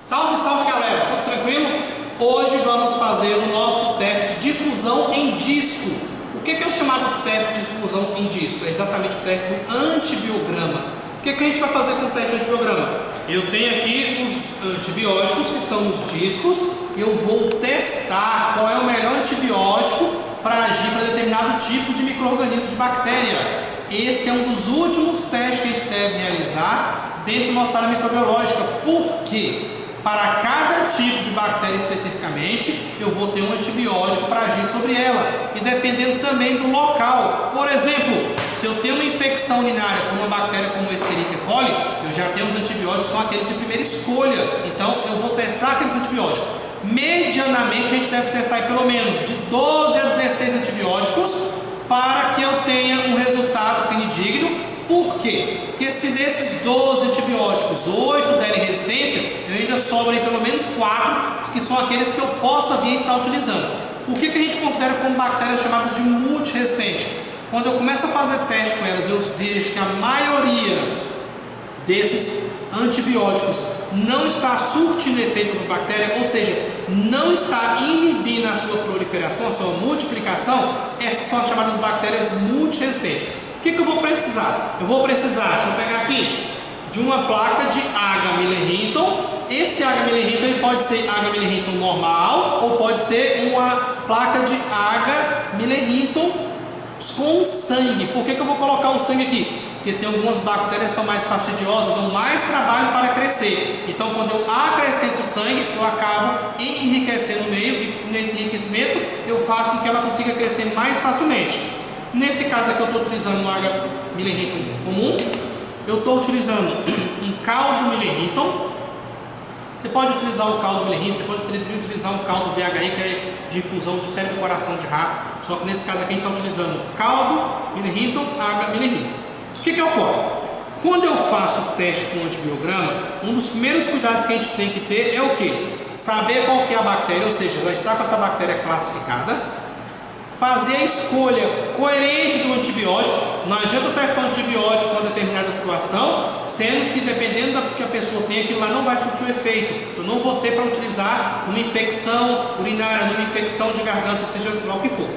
Salve, salve galera, tudo tranquilo? Hoje vamos fazer o nosso teste de difusão em disco. O que é o chamado teste de difusão em disco? É exatamente o teste do antibiograma. O que a gente vai fazer com o teste de antibiograma? Eu tenho aqui os antibióticos que estão nos discos. Eu vou testar qual é o melhor antibiótico para agir para determinado tipo de micro-organismo de bactéria. Esse é um dos últimos testes que a gente deve realizar dentro da nossa área microbiológica. Por quê? Para cada tipo de bactéria especificamente, eu vou ter um antibiótico para agir sobre ela. E dependendo também do local. Por exemplo, se eu tenho uma infecção urinária por uma bactéria como Escherichia coli, eu já tenho os antibióticos, são aqueles de primeira escolha. Então, eu vou testar aqueles antibióticos. Medianamente, a gente deve testar pelo menos de 12 a 16 antibióticos para que eu tenha um resultado fidedigno. Por quê? Porque se desses 12 antibióticos, 8 derem resistência, eu ainda sobro aí pelo menos 4, que são aqueles que eu possa vir a estar utilizando. O que a gente considera como bactérias chamadas de multiresistentes? Quando eu começo a fazer teste com elas, eu vejo que a maioria desses antibióticos não está surtindo efeito na bactéria, ou seja, não está inibindo a sua proliferação, a sua multiplicação. Essas são as chamadas bactérias multiresistentes. O que eu vou precisar? Eu vou precisar, deixa eu pegar aqui, de uma placa de H. Miller-Hinton. Esse H. Miller-Hinton ele pode ser H. Miller-Hinton normal ou pode ser uma placa de H. Miller-Hinton com sangue. Por que eu vou colocar o sangue aqui? Porque tem algumas bactérias que são mais fastidiosas, dão mais trabalho para crescer. Então, quando eu acrescento sangue, eu acabo enriquecendo o meio e nesse enriquecimento eu faço com que ela consiga crescer mais facilmente. Nesse caso aqui eu estou utilizando o H. Miller-Hinton comum. Eu estou utilizando um caldo Miller-Hinton. Você pode utilizar o caldo Miller-Hinton, você pode utilizar um caldo BHI, que é de infusão de cérebro e coração de rato. Só que nesse caso aqui a gente está utilizando caldo Miller-Hinton, H. Miller-Hinton. O que ocorre? Quando eu faço o teste com o antibiograma, um dos primeiros cuidados que a gente tem que ter é o quê? Saber qual que é a bactéria, ou seja, já está com essa bactéria classificada. Fazer a escolha coerente do antibiótico. Não adianta eu testar um antibiótico em determinada situação, sendo que dependendo do que a pessoa tem, aquilo lá não vai surtir o efeito. Eu não vou ter para utilizar uma infecção urinária, numa infecção de garganta, seja lá o que for.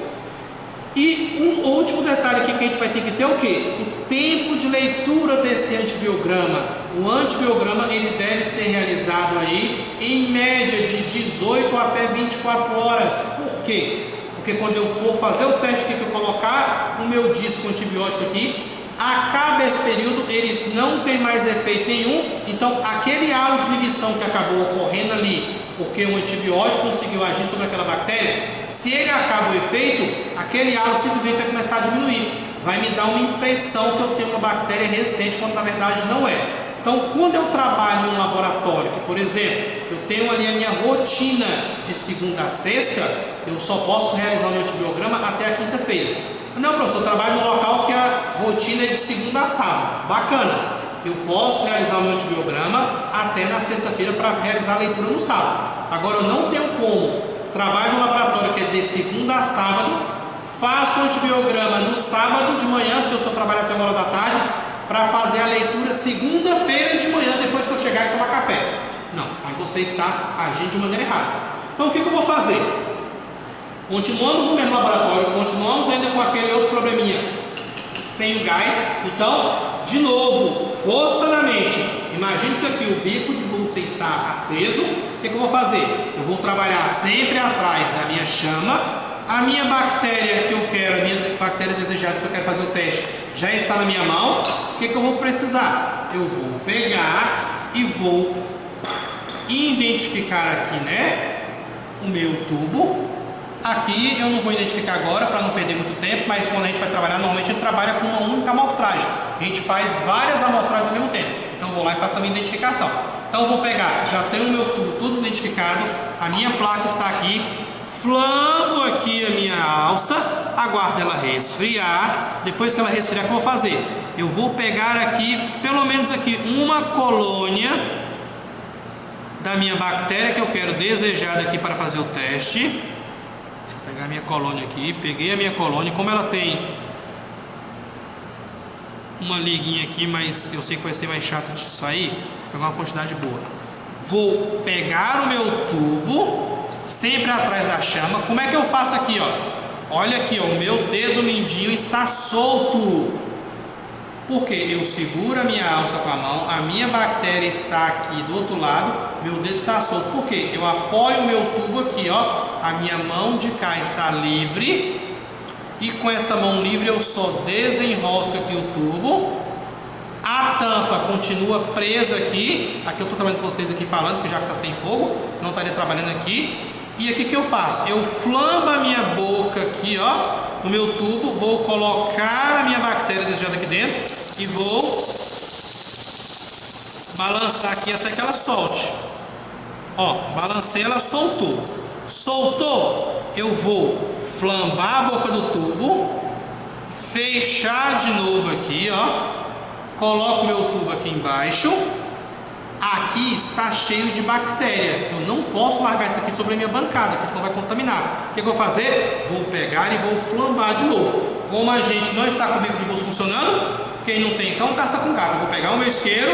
E um último detalhe aqui que a gente vai ter que ter é o quê? O tempo de leitura desse antibiograma. O antibiograma ele deve ser realizado aí em média de 18 até 24 horas. Por quê? Porque quando eu for fazer o teste aqui, que eu colocar o meu disco antibiótico aqui, acaba esse período, ele não tem mais efeito nenhum. Então aquele halo de inibição que acabou ocorrendo ali, porque o antibiótico conseguiu agir sobre aquela bactéria, se ele acaba o efeito, aquele halo simplesmente vai começar a diminuir. Vai me dar uma impressão que eu tenho uma bactéria resistente, quando na verdade não é. Então, quando eu trabalho em um laboratório, que por exemplo, eu tenho ali a minha rotina de segunda a sexta, eu só posso realizar o meu antibiograma até a quinta-feira. Não, professor, eu trabalho num local que a rotina é de segunda a sábado. Bacana. Eu posso realizar o meu antibiograma até na sexta-feira para realizar a leitura no sábado. Agora, eu não tenho como. Trabalho num laboratório que é de segunda a sábado, faço o antibiograma no sábado de manhã, porque eu só trabalho até 1 hora da tarde, para fazer a leitura segunda-feira de manhã, depois que eu chegar e tomar café. Não, aí você está agindo de maneira errada. Então o que eu vou fazer? Continuamos no mesmo laboratório, continuamos ainda com aquele outro probleminha sem o gás. Então, de novo, força na mente. Imagine que aqui o bico de bolsa está aceso. O que eu vou fazer? Eu vou trabalhar sempre atrás da minha chama. A minha bactéria que eu quero, a minha bactéria desejada que eu quero fazer o teste, já está na minha mão. O que eu vou precisar? Eu vou pegar e vou identificar aqui, né, o meu tubo. Aqui eu não vou identificar agora para não perder muito tempo, mas quando a gente vai trabalhar, normalmente a gente trabalha com uma única amostragem. A gente faz várias amostragens ao mesmo tempo. Então eu vou lá e faço a minha identificação. Então eu vou pegar, já tenho o meu tubo tudo identificado, a minha placa está aqui. Flambo aqui a minha alça, aguardo ela resfriar. Depois que ela resfriar, o que eu vou fazer? Eu vou pegar aqui, pelo menos aqui, uma colônia da minha bactéria que eu quero desejada aqui para fazer o teste. Deixa eu pegar a minha colônia aqui. Peguei a minha colônia, como ela tem uma liguinha aqui, mas eu sei que vai ser mais chato de sair, vou pegar uma quantidade boa. Vou pegar o meu tubo, sempre atrás da chama. Como é que eu faço aqui, ó? Olha aqui, ó, o meu dedo mindinho está solto. Porque eu seguro a minha alça com a mão, a minha bactéria está aqui do outro lado, meu dedo está solto. Por quê? Eu apoio o meu tubo aqui, ó, a minha mão de cá está livre, e com essa mão livre eu só desenrosco aqui o tubo, a tampa continua presa aqui, aqui eu estou trabalhando com vocês aqui falando, que já está sem fogo, não estaria trabalhando aqui, e aqui que eu faço? Eu flambo a minha boca aqui, ó, no meu tubo, vou colocar a minha bactéria desejada aqui dentro e vou balançar aqui até que ela solte. Ó, balancei, ela soltou. Soltou, eu vou flambar a boca do tubo, fechar de novo aqui, ó. Coloco meu tubo aqui embaixo. Aqui está cheio de bactéria. Eu não posso largar isso aqui sobre a minha bancada, porque senão vai contaminar. O que eu vou fazer? Vou pegar e vou flambar de novo. Como a gente não está com o bico de bolso funcionando, quem não tem cão caça com gato. Eu vou pegar o meu isqueiro,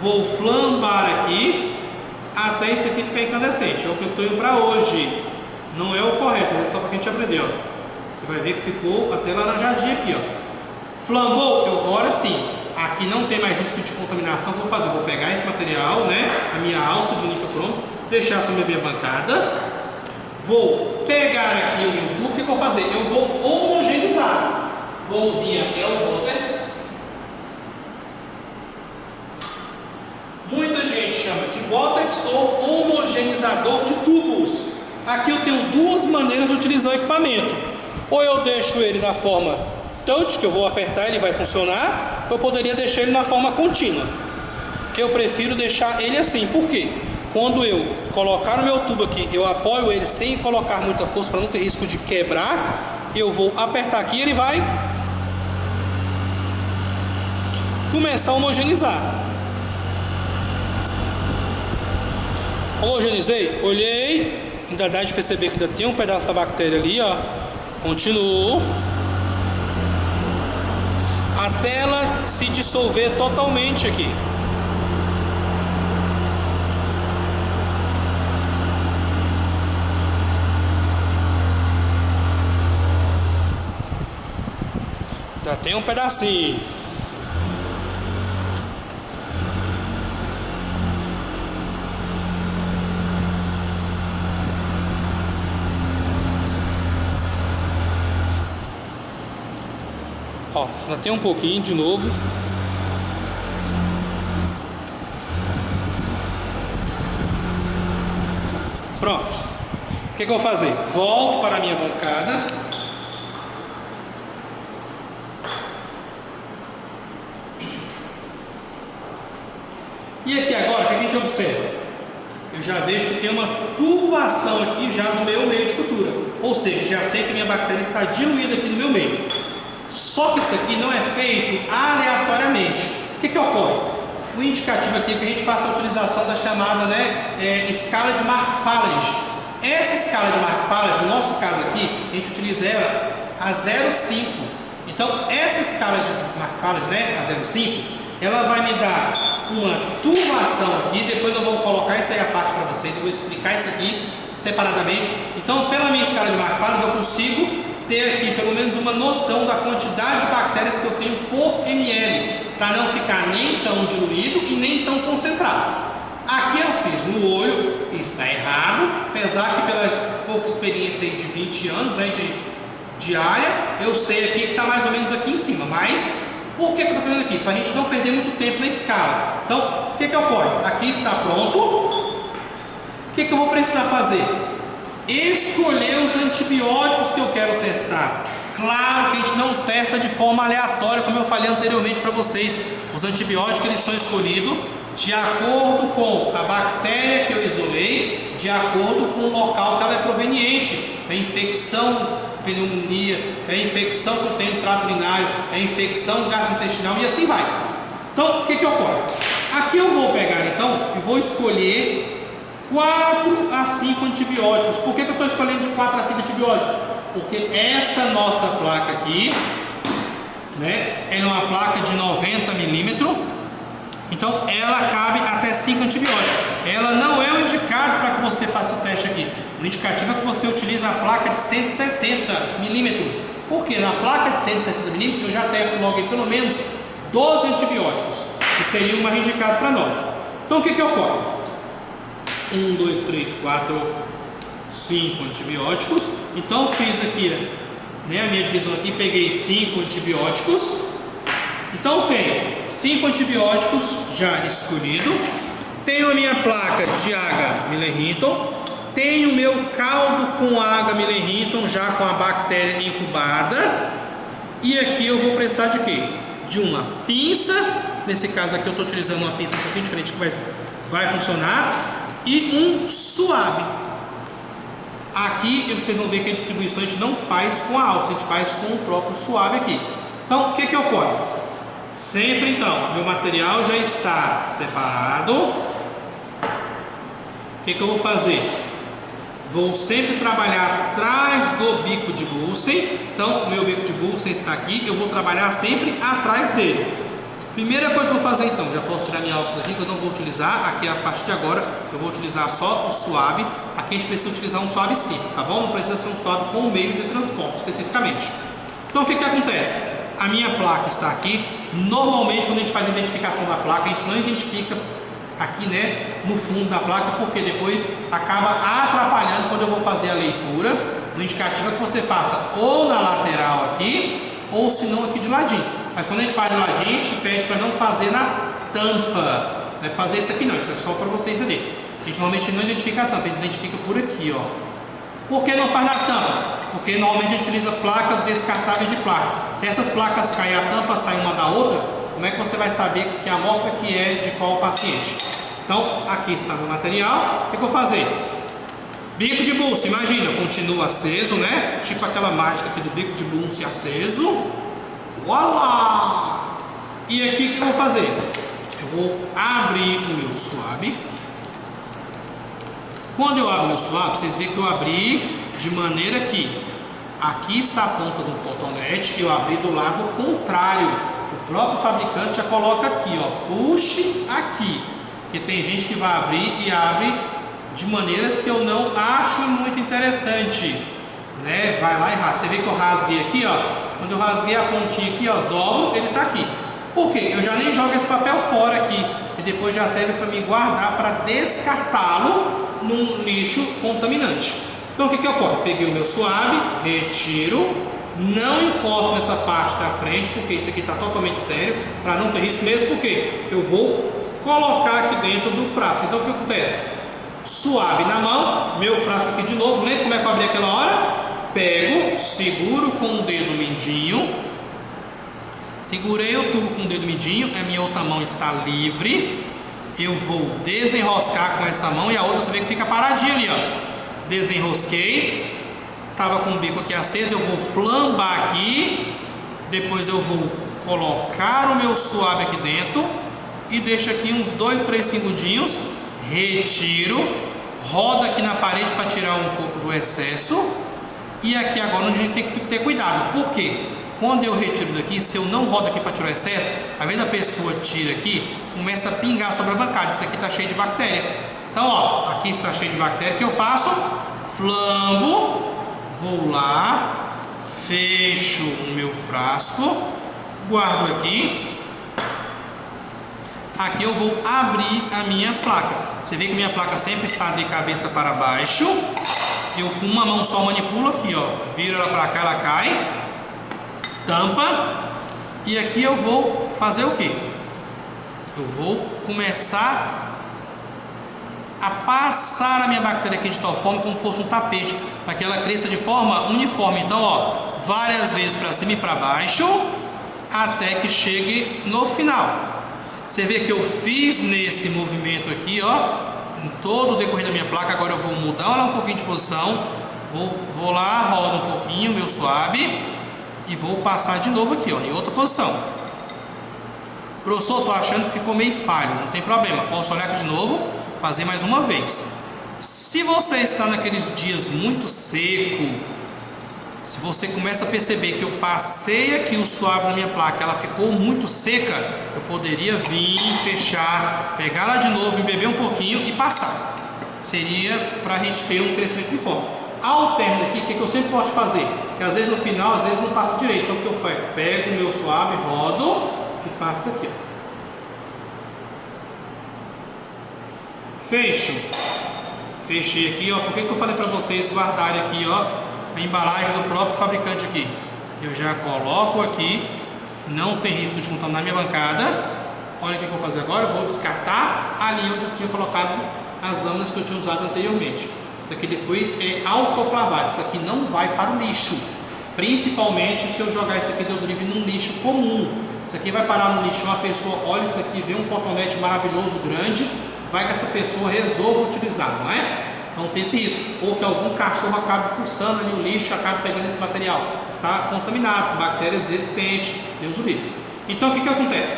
vou flambar aqui até isso aqui ficar incandescente. É o que eu estou indo para hoje. Não é o correto, é só para quem te aprendeu. Você vai ver que ficou até laranjadinho aqui, ó. Flambou? Eu agora sim. Aqui não tem mais risco de contaminação. O que eu vou fazer? Eu vou pegar esse material, né? A minha alça de níquel cromo, deixar sobre a minha bancada. Vou pegar aqui o meu tubo. O que eu vou fazer? Eu vou homogeneizar. Vou vir até o vórtex. Muita gente chama de vórtex ou homogeneizador de tubos. Aqui eu tenho duas maneiras de utilizar o equipamento. Ou eu deixo ele na forma touch, que eu vou apertar, ele vai funcionar. Eu poderia deixar ele na forma contínua. Eu prefiro deixar ele assim. Por quê? Quando eu colocar o meu tubo aqui, eu apoio ele sem colocar muita força para não ter risco de quebrar. Eu vou apertar aqui e ele vai começar a homogeneizar. Homogeneizei, olhei, ainda dá de perceber que ainda tem um pedaço da bactéria ali, ó. Continuo até ela se dissolver totalmente aqui. Já tem um pedacinho. Ó, já tem um pouquinho de novo. Pronto. O que eu vou fazer? Volto para a minha bancada. E aqui agora, o que a gente observa? Eu já vejo que tem uma turvação aqui já no meu meio de cultura. Ou seja, já sei que minha bactéria está diluída aqui no meu meio. Só que isso aqui não é feito aleatoriamente. O que ocorre? O indicativo aqui é que a gente faça a utilização da chamada, né, escala de Mark-Falage. Essa escala de Mark-Falage, no nosso caso aqui, a gente utiliza ela a 0,5. Então, essa escala de Mark-Falage, né, a 0,5, ela vai me dar uma turvação aqui. Depois eu vou colocar isso aí à parte para vocês. Eu vou explicar isso aqui separadamente. Então, pela minha escala de Mark-Falage, eu consigo ter aqui pelo menos uma noção da quantidade de bactérias que eu tenho por ml, para não ficar nem tão diluído e nem tão concentrado. Aqui eu fiz no olho, está errado, apesar que pela pouca experiência aí de 20 anos, né, de área, eu sei aqui que está mais ou menos aqui em cima. Mas por que eu estou fazendo aqui? Para a gente não perder muito tempo na escala. Então, o que ocorre? Aqui está pronto. O que eu vou precisar fazer? Escolher os antibióticos que eu quero testar. Claro que a gente não testa de forma aleatória, como eu falei anteriormente para vocês. Os antibióticos eles são escolhidos de acordo com a bactéria que eu isolei, de acordo com o local que ela é proveniente. É infecção, pneumonia, é infecção que eu tenho no trato urinário, é infecção gastrointestinal e assim vai. Então, o que ocorre? Aqui eu vou pegar então e vou escolher 4 a 5 antibióticos. Por que eu estou escolhendo de 4 a 5 antibióticos? Porque essa nossa placa aqui, né, é uma placa de 90 milímetros. Então ela cabe até 5 antibióticos. Ela não é o indicado para que você faça o teste aqui. O indicativo é que você utilize a placa de 160 milímetros. Porque na placa de 160 milímetros eu já testo logo aí pelo menos 12 antibióticos, que seria o mais indicado para nós. Então o que ocorre? 1, 2, 3, 4, 5 antibióticos. Então fiz aqui, né, a minha divisão aqui, peguei 5 antibióticos. Então tenho 5 antibióticos já escolhido. Tenho a minha placa de H. Miller-Hinton. Tenho o meu caldo com H. Miller-Hinton já com a bactéria incubada. E aqui eu vou precisar de quê? De uma pinça. Nesse caso aqui eu estou utilizando uma pinça um pouquinho diferente que vai funcionar. E um suave. Aqui vocês vão ver que a distribuição a gente não faz com a alça, a gente faz com o próprio suave aqui. Então o que ocorre? Sempre então, meu material já está separado. O que eu vou fazer? Vou sempre trabalhar atrás do bico de Bunsen. Então, meu bico de Bunsen está aqui, eu vou trabalhar sempre atrás dele. Primeira coisa que eu vou fazer então, já posso tirar minha alça daqui, que eu não vou utilizar. Aqui a partir de agora, eu vou utilizar só o suave. Aqui a gente precisa utilizar um suave simples, tá bom? Não precisa ser um suave com meio de transporte, especificamente. Então, o que acontece? A minha placa está aqui. Normalmente, quando a gente faz a identificação da placa, a gente não identifica aqui, né, no fundo da placa, porque depois acaba atrapalhando quando eu vou fazer a leitura. O indicativo é que você faça ou na lateral aqui, ou se não aqui de ladinho. Mas quando a gente faz de ladinho, a gente pede para não fazer na tampa. Não é fazer isso aqui não, isso é só para você entender. A gente normalmente não identifica a tampa, a gente identifica por aqui, ó. Por que não faz na tampa? Porque normalmente a gente utiliza placas descartáveis de plástico. Se essas placas caem, a tampa sai uma da outra, como é que você vai saber que a amostra que é de qual paciente? Então, aqui está meu material. O que eu vou fazer? Bico de Bunsen, imagina, continua aceso, né? Tipo aquela mágica aqui do bico de Bunsen aceso. Uala! E aqui o que eu vou fazer? Eu vou abrir o meu suave. Quando eu abro o meu suave, vocês veem que eu abri de maneira que aqui está a ponta do cotonete, eu abri do lado contrário. O próprio fabricante já coloca aqui, ó, puxe aqui. Porque tem gente que vai abrir e abre de maneiras que eu não acho muito interessante, né? Vai lá e rasga. Você vê que eu rasguei aqui, ó. Quando eu rasguei a pontinha aqui, ó, dobro, ele tá aqui. Por quê? Eu já nem jogo esse papel fora aqui, e depois já serve para me guardar, para descartá-lo num lixo contaminante. Então o que ocorre? Peguei o meu suave, retiro, não encosto nessa parte da frente, porque isso aqui está totalmente estéril, para não ter risco mesmo, porque eu vou colocar aqui dentro do frasco. Então o que acontece? Suave na mão, meu frasco aqui de novo, lembra como é que eu abri aquela hora? Pego, seguro com o dedo mindinho, segurei o tubo com o dedo mindinho, a minha outra mão está livre, eu vou desenroscar com essa mão e a outra você vê que fica paradinha ali, ó. Desenrosquei, estava com o bico aqui aceso, eu vou flambar aqui, depois eu vou colocar o meu suave aqui dentro e deixo aqui uns 2, 3 segundinhos, retiro, roda aqui na parede para tirar um pouco do excesso. E aqui agora onde a gente tem que ter cuidado, porque quando eu retiro daqui, se eu não rodo aqui para tirar o excesso, às vezes a pessoa tira aqui, começa a pingar sobre a bancada, isso aqui está cheio de bactéria. Então ó, aqui está cheio de bactéria, o que eu faço? Flambo, vou lá, fecho o meu frasco, guardo aqui. Aqui eu vou abrir a minha placa. Você vê que minha placa sempre está de cabeça para baixo. Eu com uma mão só manipulo aqui, ó. Viro ela para cá, ela cai. Tampa. E aqui eu vou fazer o que? Eu vou começar a passar a minha bactéria aqui de tal forma como fosse um tapete, para que ela cresça de forma uniforme. Então, ó, várias vezes para cima e para baixo, até que chegue no final. Você vê que eu fiz nesse movimento aqui, ó, em todo o decorrer da minha placa. Agora eu vou mudar ela um pouquinho de posição, vou lá, rodo um pouquinho meu suave e vou passar de novo aqui, ó, em outra posição. Professor, eu tô achando que ficou meio falho, não tem problema, posso olhar aqui de novo, fazer mais uma vez. Se você está naqueles dias muito seco, Se você começa a perceber que eu passei aqui o suave na minha placa, ela ficou muito seca, eu poderia vir, fechar, pegar ela de novo, beber um pouquinho e passar. Seria para a gente ter um crescimento uniforme. Ao término aqui, o que eu sempre gosto de fazer? Que às vezes no final, às vezes não passo direito. Então o que eu faço? Pego o meu suave, rodo e faço aqui. Fecho. Fechei aqui, ó. Por que eu falei para vocês guardarem aqui, ó, a embalagem do próprio fabricante aqui? Eu já coloco aqui, não tem risco de contaminar minha bancada. Olha o que eu vou fazer agora. Eu vou descartar ali onde eu tinha colocado as lâminas que eu tinha usado anteriormente. Isso aqui depois é autoclavado. Isso aqui não vai para o lixo. Principalmente se eu jogar isso aqui, Deus livre, num lixo comum. Isso aqui vai parar no lixo. Uma pessoa olha isso aqui, vê um cotonete maravilhoso, grande, vai que essa pessoa resolva utilizar, não é? Não tem esse risco. Ou que algum cachorro acabe fuçando ali o lixo, acabe pegando esse material. Está contaminado, com bactérias existentes, Deus o livre. Então o que acontece?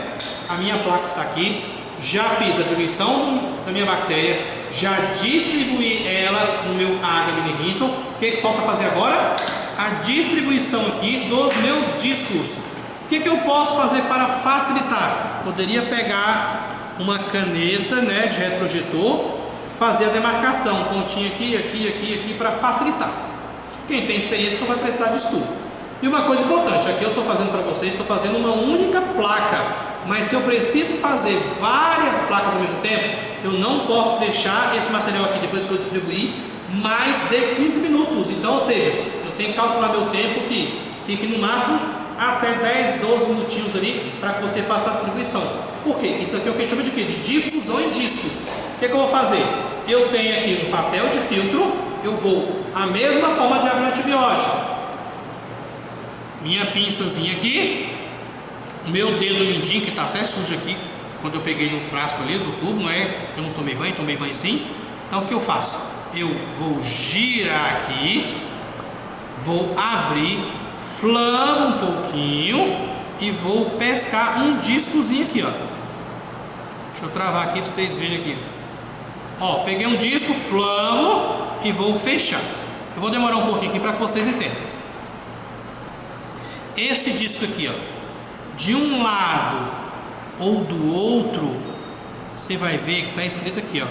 A minha placa está aqui, já fiz a diluição da minha bactéria, já distribuí ela no meu Aga Mini Hinton. O que falta fazer agora? A distribuição aqui dos meus discos. O que eu posso fazer para facilitar? Poderia pegar uma caneta, né, de retrojetor, fazer a demarcação, pontinho aqui, aqui, para facilitar. Quem tem experiência não vai precisar disso tudo. E uma coisa importante, aqui eu estou fazendo para vocês, estou fazendo uma única placa. Mas se eu preciso fazer várias placas ao mesmo tempo, eu não posso deixar esse material aqui, depois que eu distribuir, mais de 15 minutos. Então, ou seja, eu tenho que calcular meu tempo que fique no máximo até 10, 12 minutinhos ali, para que você faça a distribuição. Por quê? Isso aqui é o que a gente chama de quê? De difusão em disco. O que eu vou fazer? Eu tenho aqui um papel de filtro, eu vou, a mesma forma de abrir um antibiótico. Minha pinçazinha aqui, o meu dedo mindinho, que está até sujo aqui, quando eu peguei no frasco ali do tubo, não é que eu não tomei banho sim. Então o que eu faço? Eu vou girar aqui, vou abrir, flamo um pouquinho e vou pescar um discozinho aqui, ó. Deixa eu travar aqui para vocês verem aqui. Ó, peguei um disco, flamo e vou fechar. Eu vou demorar um pouquinho aqui para que vocês entendam. Esse disco aqui, ó, de um lado ou do outro, você vai ver que está escrito aqui, ó,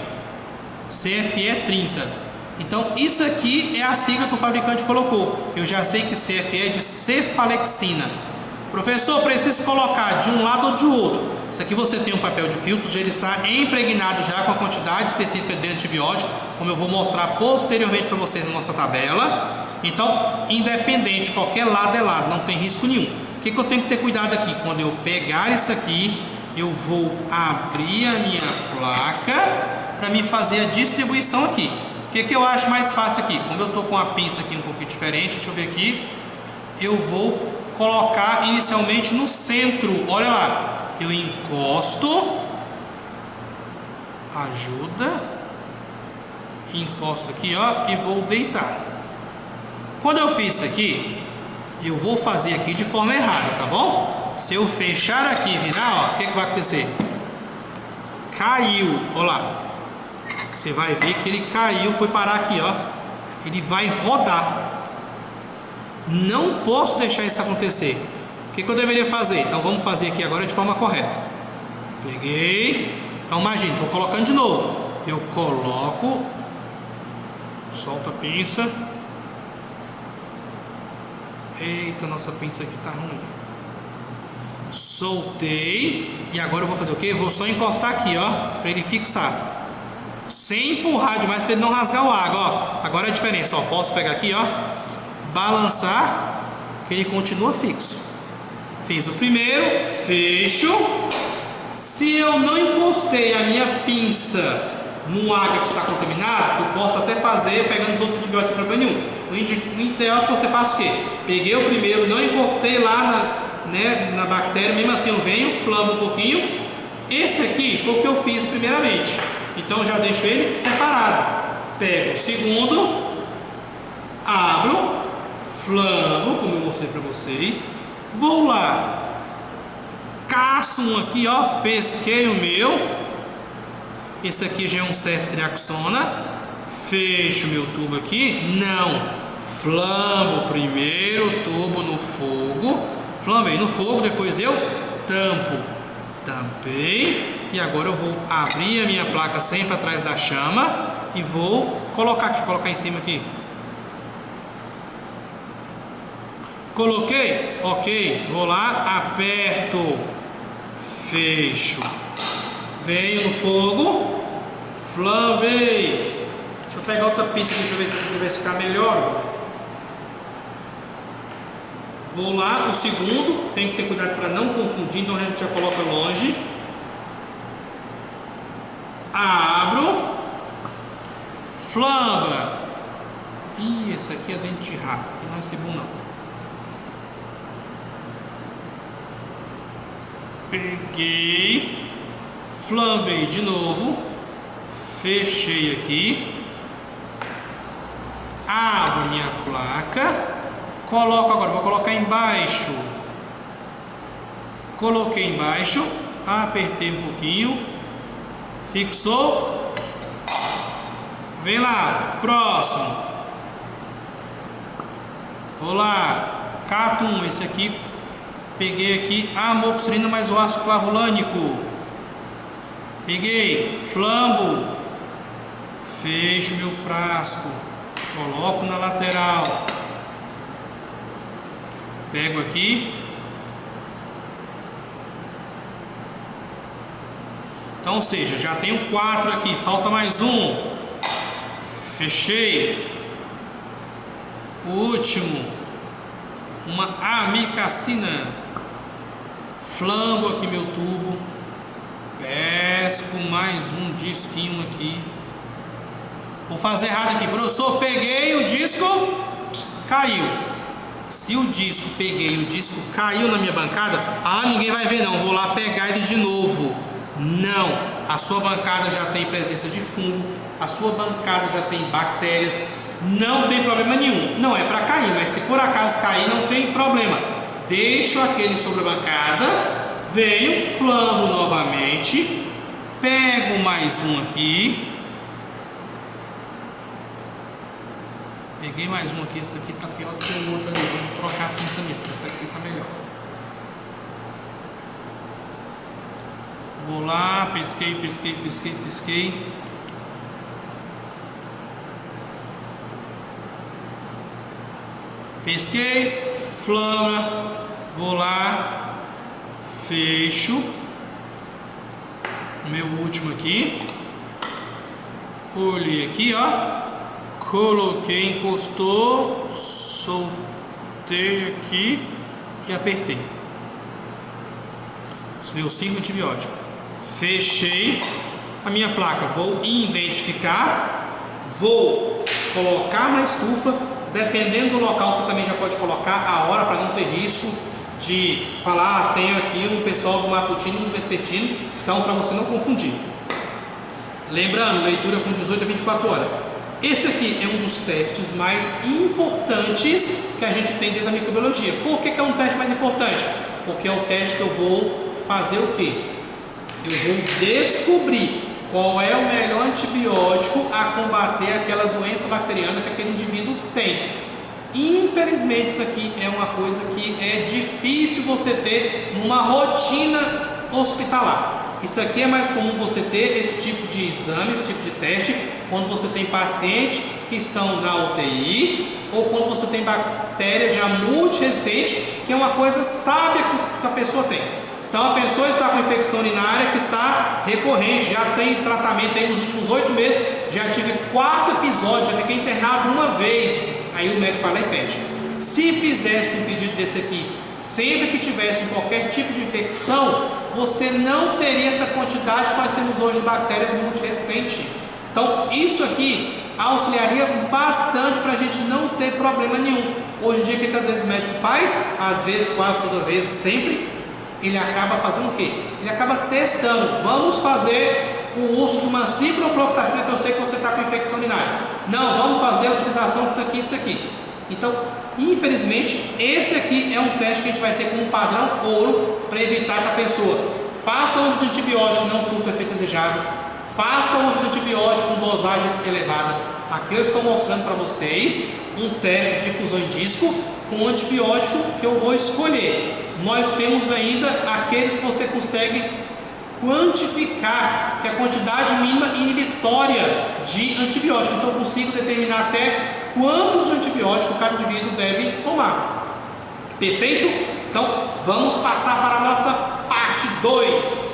CFE 30. Então isso aqui é a sigla que o fabricante colocou. Eu já sei que CFE é de cefalexina. Professor, preciso colocar de um lado ou de outro. Isso aqui você tem um papel de filtro, já ele está impregnado já com a quantidade específica de antibiótico, como eu vou mostrar posteriormente para vocês na nossa tabela. Então, independente, qualquer lado é lado, não tem risco nenhum. O que eu tenho que ter cuidado aqui? Quando eu pegar isso aqui, eu vou abrir a minha placa para me fazer a distribuição aqui. O que eu acho mais fácil aqui? Como eu estou com a pinça aqui um pouquinho diferente, deixa eu ver aqui, eu vou colocar inicialmente no centro. Olha lá, eu encosto, ajuda, encosto aqui, ó, e vou deitar. Quando eu fiz isso aqui, eu vou fazer aqui de forma errada, tá bom? Se eu fechar aqui e virar, ó, o que vai acontecer? Caiu, olha lá. Você vai ver que ele caiu, foi parar aqui, ó. Ele vai rodar. Não posso deixar isso acontecer. O que eu deveria fazer? Então vamos fazer aqui agora de forma correta. Peguei. Então imagine, estou colocando de novo. Eu coloco, solta a pinça. Eita, nossa pinça aqui tá ruim. Soltei. E agora eu vou fazer o quê? Vou só encostar aqui, ó, para ele fixar. Sem empurrar demais para ele não rasgar o água, ó. Agora a diferença, ó, posso pegar aqui, ó, balançar, que ele continua fixo. Fiz o primeiro, fecho. Se eu não encostei a minha pinça no água que está contaminado, eu posso até fazer pegando os outros antibióticos para problema nenhum. O ideal é que você faça o quê? Peguei o primeiro, não encostei lá na bactéria, mesmo assim eu venho, flamo um pouquinho. Esse aqui foi o que eu fiz primeiramente. Então eu já deixo ele separado. Pego o segundo, abro, flamo, como eu mostrei para vocês. Vou lá, caço um aqui, ó, pesquei o meu. Esse aqui já é um ceftriaxona. Fecho meu tubo aqui, não. Flambo primeiro o tubo no fogo, flambei no fogo, depois eu tampo, tampei, e agora eu vou abrir a minha placa sempre atrás da chama e vou colocar, deixa eu colocar em cima aqui. Coloquei? Ok, vou lá, aperto, fecho, venho no fogo, flambei. Deixa eu pegar outra pizza, deixa eu ver se isso vai ficar melhor. Vou lá, o segundo, tem que ter cuidado para não confundir, então a gente já coloca longe. Abro, flamba. Ih, esse aqui é dente de rato, isso aqui não vai ser bom não. Peguei, flambei de novo, fechei aqui, abro minha placa, coloco agora, vou colocar embaixo, coloquei embaixo, apertei um pouquinho, fixou, vem lá, próximo, vou lá, cato esse aqui. Peguei aqui a amoxicilina mais o ácido clavulânico. Peguei, flambo, fecho meu frasco, coloco na lateral. Pego aqui. Então, ou seja, já tenho 4 aqui, falta mais um. Fechei. O último, uma amicacina. Flambo aqui meu tubo, pesco mais um disquinho aqui. Vou fazer errado aqui, professor, peguei o disco, caiu. Se o disco peguei, o disco caiu na minha bancada, ninguém vai ver não, vou lá pegar ele de novo. Não, a sua bancada já tem presença de fungo, a sua bancada já tem bactérias, não tem problema nenhum. Não é para cair, mas se por acaso cair não tem problema. Deixo aquele sobre a bancada, venho, flambo novamente, pego mais um aqui, peguei mais um aqui, esse aqui está pior do que o outro ali, vamos trocar a pinça minha, esse aqui está melhor. Vou lá, pesquei, flama, vou lá, fecho, meu último aqui, olhei aqui, ó, coloquei, encostou, soltei aqui e apertei. Os meus 5 antibióticos. Fechei a minha placa, vou identificar, vou colocar na estufa. Dependendo do local, você também já pode colocar a hora para não ter risco de falar, tenho aqui um pessoal do matutino e do vespertino, então para você não confundir. Lembrando, leitura com 18 a 24 horas. Esse aqui é um dos testes mais importantes que a gente tem dentro da microbiologia. Por que é um teste mais importante? Porque é o teste que eu vou fazer o quê? Eu vou descobrir qual é o melhor antibiótico a combater aquela doença bacteriana que aquele indivíduo tem. Infelizmente, isso aqui é uma coisa que é difícil você ter numa rotina hospitalar. Isso aqui é mais comum você ter esse tipo de exame, esse tipo de teste, quando você tem pacientes que estão na UTI ou quando você tem bactérias já multiresistentes, que é uma coisa sábia que a pessoa tem. Então a pessoa está com infecção urinária que está recorrente, já tem tratamento aí nos últimos 8 meses, já tive 4 episódios, já fiquei internado uma vez, aí o médico vai lá e pede. Se fizesse um pedido desse aqui, sempre que tivesse qualquer tipo de infecção, você não teria essa quantidade que nós temos hoje de bactérias multiresistentes. Então isso aqui auxiliaria bastante para a gente não ter problema nenhum. Hoje em dia, o que às vezes o médico faz? Às vezes, quase toda vez, sempre, ele acaba fazendo o quê? Ele acaba testando. Vamos fazer o uso de uma ciprofloxacina, que eu sei que você está com infecção urinária. Não, vamos fazer a utilização disso aqui e disso aqui. Então, infelizmente, esse aqui é um teste que a gente vai ter como padrão ouro para evitar que a pessoa faça uso de antibiótico, não surta o efeito desejado, faça uso de antibiótico com dosagens elevadas. Aqui eu estou mostrando para vocês um teste de difusão em disco com o antibiótico que eu vou escolher. Nós temos ainda aqueles que você consegue quantificar, que é a quantidade mínima inibitória de antibiótico. Então eu consigo determinar até quanto de antibiótico cada indivíduo deve tomar. Perfeito? Então vamos passar para a nossa parte 2.